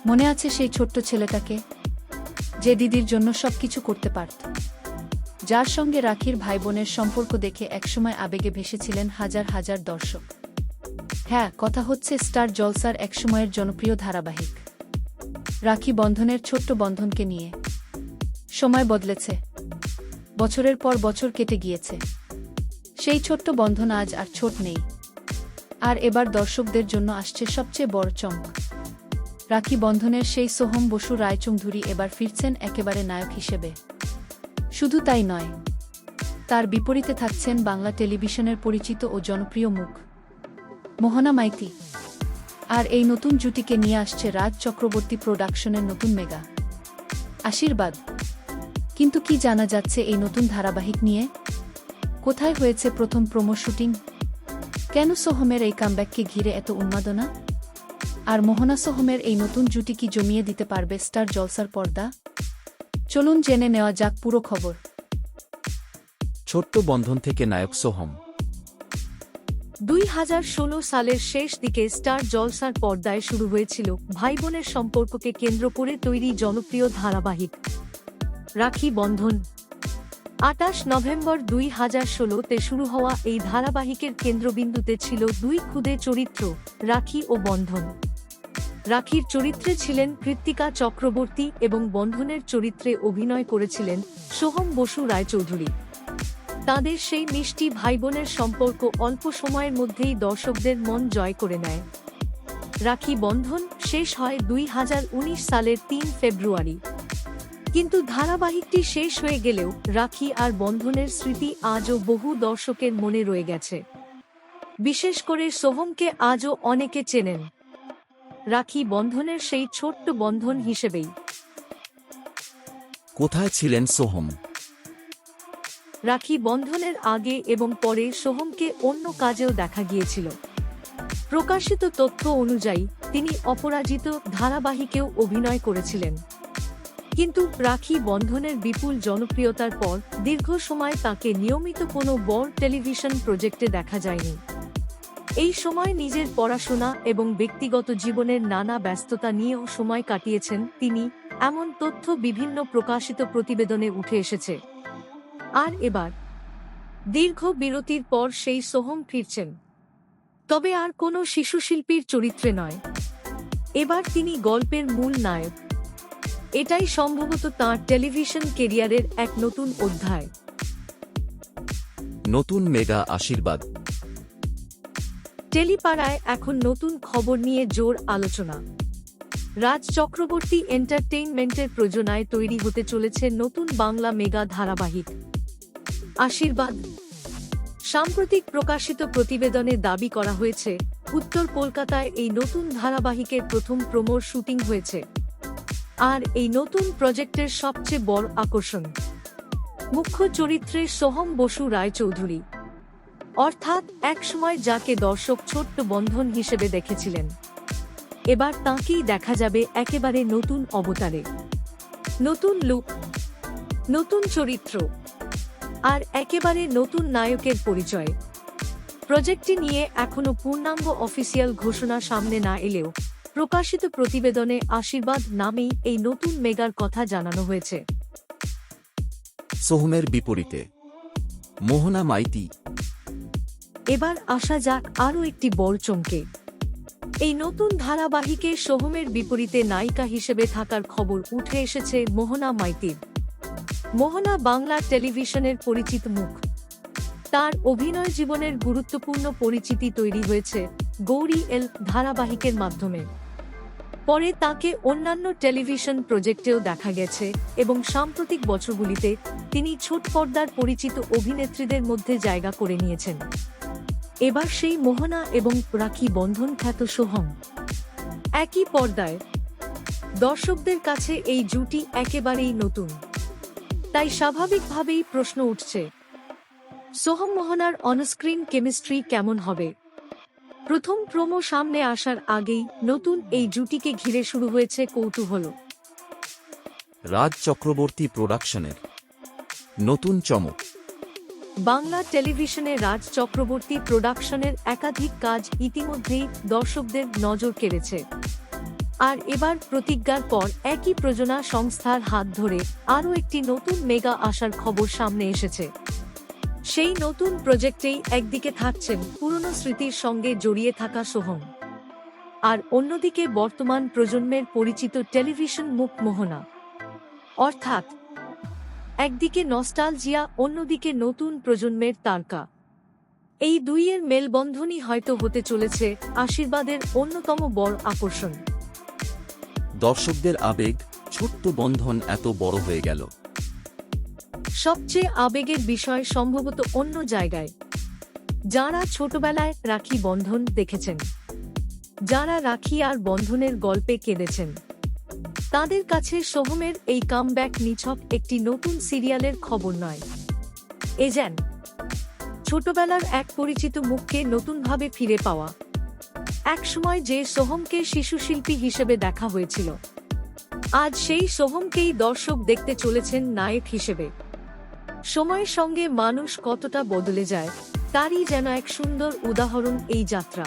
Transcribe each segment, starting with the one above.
মনে আছে সেই ছোট্ট ছেলেটাকে, যে দিদির জন্য সবকিছু করতে পারত, যার সঙ্গে রাখির ভাই বোনের সম্পর্ক দেখে একসময় আবেগে ভেসেছিলেন হাজার হাজার দর্শক? হ্যাঁ, কথা হচ্ছে স্টার জলসার একসময়ের জনপ্রিয় ধারাবাহিক রাখি বন্ধনের ছোট্ট বন্ধনকে নিয়ে। সময় বদলেছে, বছরের পর বছর কেটে গিয়েছে, সেই ছোট্ট বন্ধন আজ আর ছোট নেই। আর এবার দর্শকদের জন্য আসছে সবচেয়ে বড় চমক। রাখি বন্ধনের সেই সোহম বসু রায়চৌধুরী এবার ফিরছেন একেবারে নায়ক হিসেবে। শুধু তাই নয়, তার বিপরীতে থাকছেন বাংলা টেলিভিশনের পরিচিত ও জনপ্রিয় মুখ মোহনা মাইতি। আর এই নতুন জুটিকে নিয়ে আসছে রাজ চক্রবর্তী প্রোডাকশনের নতুন মেগা আশীর্বাদ। কিন্তু কি জানা যাচ্ছে এই নতুন ধারাবাহিক নিয়ে? কোথায় হয়েছে প্রথম প্রোমো শুটিং? কেন সোহমের এই কামব্যাককে ঘিরে এত উন্মাদনা? আর মোহনা সোহমের এই নতুন জুটি কি জমিয়ে দিতে পারবে স্টার জলসার পর্দা? চলুন জেনে নেওয়া যাক পুরো খবর। ছোট্ট বন্ধন থেকে নায়ক সোহম। 2016 সালের শেষ দিকে স্টার জলসার পর্দায় শুরু হয়েছিল ভাই বোনের সম্পর্ককে কেন্দ্র করে তৈরি জনপ্রিয় ধারাবাহিক রাখি বন্ধন। 28 নভেম্বর 2016-তে শুরু হওয়া এই ধারাবাহিকের কেন্দ্রবিন্দুতে ছিল দুই খুদে চরিত্র, রাখি ও বন্ধন। রাখির চরিত্রে ছিলেন কৃত্তিকা চক্রবর্তী এবং বন্ধনের চরিত্রে অভিনয় করেছিলেন সোহম বসু রায়চৌধুরী। তাঁদের সেই মিষ্টি ভাইবোনের সম্পর্ক অল্প সময়ের মধ্যেই দর্শকদের মন জয় করে নেয়। রাখি বন্ধন শেষ হয় 2019 সালের 3 ফেব্রুয়ারি। কিন্তু ধারাবাহিকটি শেষ হয়ে গেলেও রাখি আর বন্ধনের স্মৃতি আজও বহু দর্শকের মনে রয়ে গেছে। বিশেষ করে সোহমকে আজও অনেকে চেনেন রাখি বন্ধনের সেই ছোট্ট বন্ধন হিসেবেই। কোথায় ছিলেন সোহম? রাখি বন্ধনের আগে এবং পরে সোহমকে অন্য কাজেও দেখা গিয়েছিল। প্রকাশিত তথ্য অনুযায়ী তিনি অপরাজিত ধারাবাহিকেও অভিনয় করেছিলেন। কিন্তু রাখি বন্ধনের বিপুল জনপ্রিয়তার পর দীর্ঘ সময় তাকে নিয়মিত কোনো বড় টেলিভিশন প্রজেক্টে দেখা যায়নি। এই সময় নিজের পড়াশোনা এবং ব্যক্তিগত জীবনের নানা ব্যস্ততা নিয়েও সময় কাটিয়েছেন তিনি, এমন তথ্য বিভিন্ন প্রকাশিত প্রতিবেদনে উঠে এসেছে। আর এবার দীর্ঘ বিরতির পর সেই সোহম ফিরছেন, তবে আর কোনো শিশুশিল্পীর চরিত্রে নয়। এবার তিনি গল্পের মূল নায়ক। এটাই সম্ভবত তাঁর টেলিভিশন কেরিয়ারের এক নতুন অধ্যায়। নতুন মেগা আশীর্বাদ। টেলিপাড়ায় এখন নতুন খবর নিয়ে জোর আলোচনা। রাজ চক্রবর্তী এন্টারটেইনমেন্টের প্রযোজনায় তৈরি হতে চলেছে নতুন বাংলা মেগা ধারাবাহিক আশীর্বাদ। সাম্প্রতিক প্রকাশিত প্রতিবেদনে দাবি করা হয়েছে, উত্তর কলকাতায় এই নতুন ধারাবাহিকের প্রথম প্রোমোর শুটিং হয়েছে। আর এই নতুন প্রজেক্টের সবচেয়ে বড় আকর্ষণ, মুখ্য চরিত্রে সোহম বসু রায়চৌধুরী, অর্থাৎ একসময় যাকে দর্শক ছোট্ট বন্ধন হিসেবে দেখেছিলেন, এবার তাঁকেই দেখা যাবে একেবারে নতুন অবতারে। নতুন লুক, নতুন চরিত্র আর একেবারে নতুন নায়কের পরিচয়। প্রজেক্টটি নিয়ে এখনো পূর্ণাঙ্গ অফিসিয়াল ঘোষণা সামনে না এলেও প্রকাশিত প্রতিবেদনে আশীর্বাদ নামেই এই নতুন মেগার কথা জানানো হয়েছে। সোহমের বিপরীতে মোহনা মাইতি। এবার আসা যাক আরও একটি বড় চমকে। এই নতুন ধারাবাহিকে সোহমের বিপরীতে নায়িকা হিসেবে থাকার খবর উঠে এসেছে মোহনা মাইতির। মোহনা বাংলা টেলিভিশনের পরিচিত মুখ। তার অভিনয় জীবনের গুরুত্বপূর্ণ পরিচিতি তৈরি হয়েছে গৌরী এল ধারাবাহিকের মাধ্যমে। পরে তাকে অন্যান্য টেলিভিশন প্রজেক্টেও দেখা গেছে এবং সাম্প্রতিক বছরগুলিতে তিনি ছোট পর্দার পরিচিত অভিনেত্রীদের মধ্যে জায়গা করে নিয়েছেন। এবার সেই মোহনা এবং রাখি বন্ধন খ্যাত সোহম একই পর্দায়। দর্শকদের কাছে এই জুটি একেবারেই নতুন, তাই স্বাভাবিকভাবেই প্রশ্ন উঠছে, সোহম মোহনার অনস্ক্রিন কেমিস্ট্রি কেমন হবে? প্রথম প্রোমো সামনে আসার আগেই নতুন এই জুটিকে ঘিরে শুরু হয়েছে কৌতূহল। রাজ চক্রবর্তী প্রোডাকশনের নতুন চমক। বাংলা টেলিভিশনে রাজ চক্রবর্তী প্রোডাকশনের একাধিক কাজ ইতিমধ্যেই দর্শকদের নজর কেড়েছে। আর এবার প্রতিজ্ঞার পর একই প্রযোজনা সংস্থার হাত ধরে আরও একটি নতুন মেগা আসার খবর সামনে এসেছে। সেই নতুন প্রজেক্টেই একদিকে থাকছেন পুরনো স্মৃতির সঙ্গে জড়িয়ে থাকা সোহম, আর অন্যদিকে বর্তমান প্রজন্মের পরিচিত টেলিভিশন মুখ মোহনা। অর্থাৎ একদিকে নস্টালজিয়া, অন্যদিকে নতুন প্রজন্মের তারকা। এই দুইয়ের মেলবন্ধনই হয়তো হতে চলেছে আশীর্বাদের অন্যতম বড় আকর্ষণ। দর্শকদের আবেগ, ছোট্ট বন্ধন এত বড় হয়ে গেল। সবচেয়ে আবেগের বিষয় সম্ভবত অন্য জায়গায়। যারা ছোটবেলায় রাখি বন্ধন দেখেছেন, যারা রাখি আর বন্ধনের গল্পে কেঁদেছেন, তাদের কাছে সোহমের এই কামব্যাক নিছক একটি নতুন সিরিয়ালের খবর নয়। এ যেন ছোটবেলার এক পরিচিত মুখকে নতুনভাবে ফিরে পাওয়া। একসময় যে সোহমকে শিশুশিল্পী হিসেবে দেখা হয়েছিল, আজ সেই সোহমকেই দর্শক দেখতে চলেছেন নায়ক হিসেবে। সময়ের সঙ্গে মানুষ কতটা বদলে যায় তারই যেন এক সুন্দর উদাহরণ এই যাত্রা।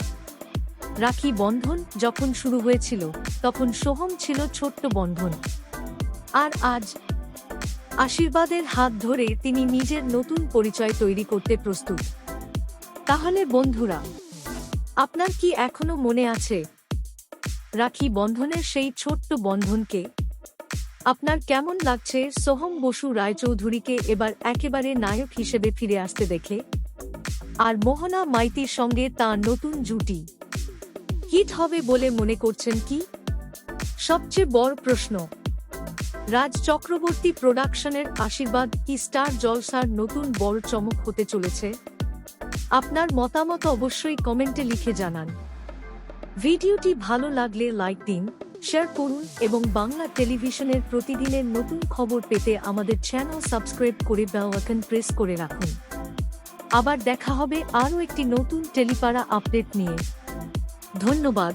রাখি বন্ধন যখন শুরু হয়েছিল তখন সোহম ছিল ছোট্ট বন্ধন, আর আজ আশীর্বাদের হাত ধরে তিনি নিজের নতুন পরিচয় তৈরি করতে প্রস্তুত। তাহলে বন্ধুরা, আপনার কি এখনো মনে আছে রাখি বন্ধনের সেই ছোট্ট বন্ধনকে? আপনার কেমন লাগছে সোহম বসু রায়চৌধুরীকে এবার একেবারে নায়ক হিসেবে ফিরে আসতে দেখে? আর মোহনা মাইতির সঙ্গে তার নতুন জুটি হিট হবে বলে মনে করছেন কি? সবচেয়ে বড় প্রশ্ন, রাজ চক্রবর্তী প্রোডাকশনের আশীর্বাদ কি স্টার জলসার নতুন বড় চমক হতে চলেছে? আপনার মতামত অবশ্যই কমেন্টে লিখে জানান। ভিডিওটি ভালো লাগলে লাইক দিন, শেয়ার করুন এবং বাংলা টেলিভিশনের প্রতিদিনের নতুন খবর পেতে আমাদের চ্যানেল সাবস্ক্রাইব করে বেল আইকন প্রেস করে রাখুন। আবার দেখা হবে আরও একটি নতুন টেলিপাড়া আপডেট নিয়ে। ধন্যবাদ।